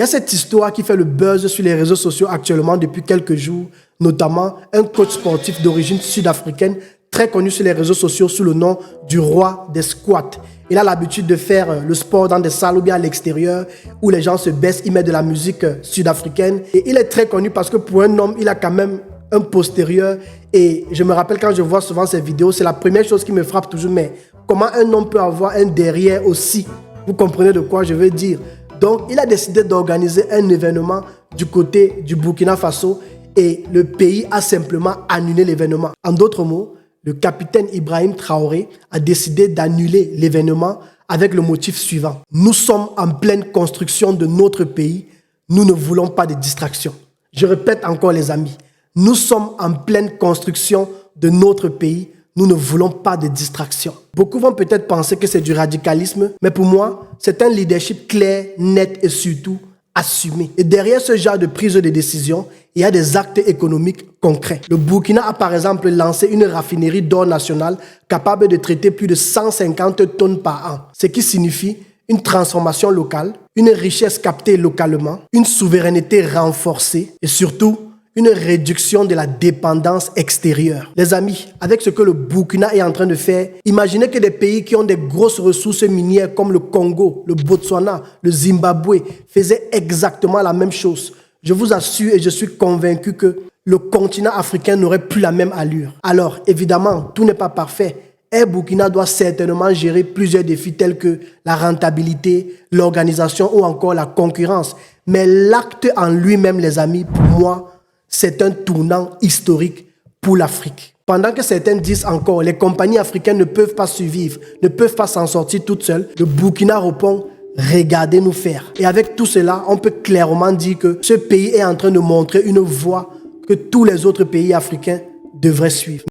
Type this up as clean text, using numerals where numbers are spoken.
Il y a cette histoire qui fait le buzz sur les réseaux sociaux actuellement depuis quelques jours, notamment un coach sportif d'origine sud-africaine très connu sur les réseaux sociaux sous le nom du roi des squats. Il a l'habitude de faire le sport dans des salles ou bien à l'extérieur où les gens se baissent, ils mettent de la musique sud-africaine. Et il est très connu parce que pour un homme, il a quand même un postérieur. Et je me rappelle quand je vois souvent ces vidéos, c'est la première chose qui me frappe toujours. Mais comment un homme peut avoir un derrière aussi? Vous comprenez de quoi je veux dire? Donc, il a décidé d'organiser un événement du côté du Burkina Faso et le pays a simplement annulé l'événement. En d'autres mots, le capitaine Ibrahim Traoré a décidé d'annuler l'événement avec le motif suivant. Nous sommes en pleine construction de notre pays. Nous ne voulons pas de distraction. Je répète encore les amis. Nous sommes en pleine construction de notre pays. Nous ne voulons pas de distraction. Beaucoup vont peut-être penser que c'est du radicalisme, mais pour moi, c'est un leadership clair, net et surtout assumé. Et derrière ce genre de prise de décision, il y a des actes économiques concrets. Le Burkina a par exemple lancé une raffinerie d'or nationale capable de traiter plus de 150 tonnes par an, ce qui signifie une transformation locale, une richesse captée localement, une souveraineté renforcée et surtout une réduction de la dépendance extérieure. Les amis, avec ce que le Burkina est en train de faire, imaginez que des pays qui ont des grosses ressources minières comme le Congo, le Botswana, le Zimbabwe faisaient exactement la même chose. Je vous assure et je suis convaincu que le continent africain n'aurait plus la même allure. Alors, évidemment, tout n'est pas parfait. Air Burkina doit certainement gérer plusieurs défis tels que la rentabilité, l'organisation ou encore la concurrence. Mais l'acte en lui-même, les amis, pour moi, c'est un tournant historique pour l'Afrique. Pendant que certains disent encore, les compagnies africaines ne peuvent pas survivre, ne peuvent pas s'en sortir toutes seules, le Burkina répond, regardez-nous faire. Et avec tout cela, on peut clairement dire que ce pays est en train de montrer une voie que tous les autres pays africains devraient suivre.